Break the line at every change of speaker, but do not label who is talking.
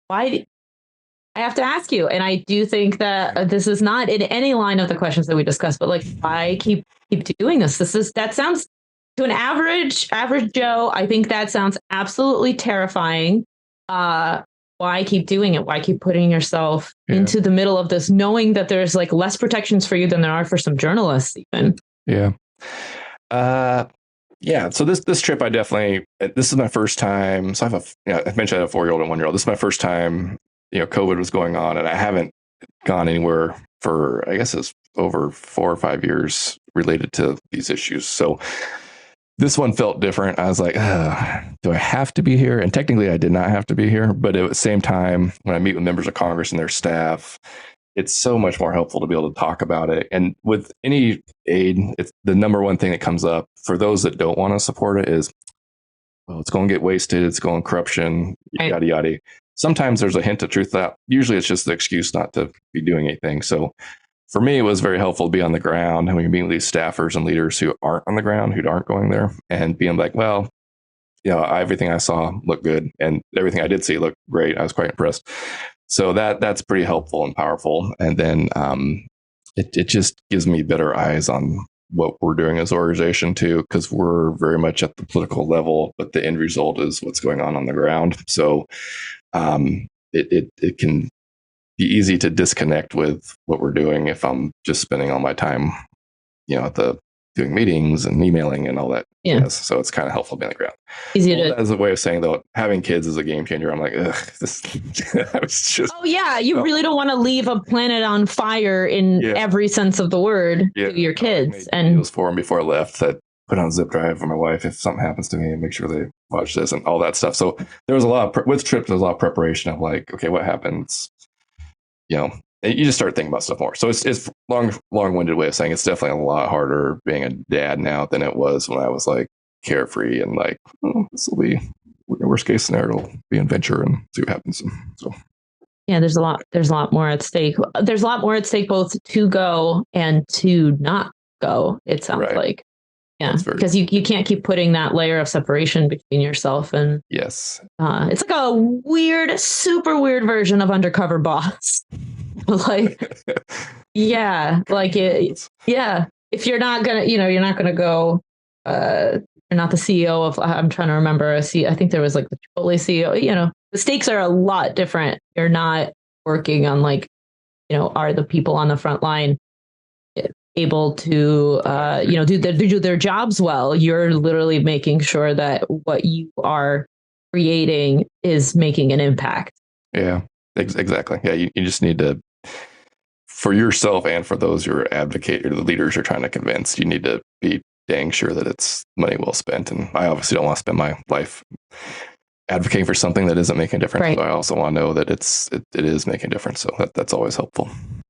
why I have to ask you, and I do think that this is not in any line of the questions that we discussed, but like, why keep doing this? That sounds to an average Joe. I think that sounds absolutely terrifying. Why keep doing it? Why keep putting yourself into the middle of this, knowing that there's like less protections for you than there are for some journalists, even?
Yeah. Yeah. So this trip, this is my first time. So I mentioned I have a 4-year-old and 1-year-old. This is my first time, COVID was going on, and I haven't gone anywhere for, I guess it's over 4 or 5 years related to these issues. So this one felt different. I was like, do I have to be here? And technically I did not have to be here, but at the same time, when I meet with members of Congress and their staff, it's so much more helpful to be able to talk about it. And with any aid, it's the number one thing that comes up for those that don't want to support it is, well, it's going to get wasted. It's going corruption, yada, yada. Sometimes there's a hint of truth that usually it's just the excuse not to be doing anything. So for me, it was very helpful to be on the ground and we can meet with these staffers and leaders who aren't on the ground, who aren't going there, and being like, well, everything I saw looked good and everything I did see looked great. I was quite impressed. So that's pretty helpful and powerful. And then it just gives me better eyes on what we're doing as an organization too, because we're very much at the political level, but the end result is what's going on the ground. So it can be easy to disconnect with what we're doing if I'm just spending all my time, doing meetings and emailing and all that.
Yeah.
Yes. So it's kind of helpful being on the ground. As a way of saying, though, having kids is a game changer. I'm like, ugh, I was just.
Oh yeah, you really don't want to leave a planet on fire in every sense of the word to your kids.
I made videos for them before I left that put on zip drive for my wife if something happens to me and make sure they watch this and all that stuff. So there was a lot of with trips. There's a lot of preparation of like, okay, what happens? You just start thinking about stuff more. So it's long-winded way of saying it's definitely a lot harder being a dad now than it was when I was like carefree and like, this will be worst case scenario, it'll be an adventure and see what happens. So
yeah, there's a lot more at stake. There's a lot more at stake both to go and to not go. It sounds like. Yeah, because you can't keep putting that layer of separation between yourself and
yes,
it's like a super weird version of Undercover Boss. Like, yeah, like it, yeah. If you're not gonna, you're not gonna go. You're not the CEO of. I'm trying to remember. I think there was like the Chipotle CEO. The stakes are a lot different. You're not working on like, are the people on the front line able to do their jobs well. You're literally making sure that what you are creating is making an impact.
Yeah, exactly. Yeah, you just need to, for yourself and for those you're advocating or the leaders you're trying to convince, you need to be dang sure that it's money well spent. And I obviously don't want to spend my life advocating for something that isn't making a difference. Right. So I also want to know that it is making a difference. So that's always helpful.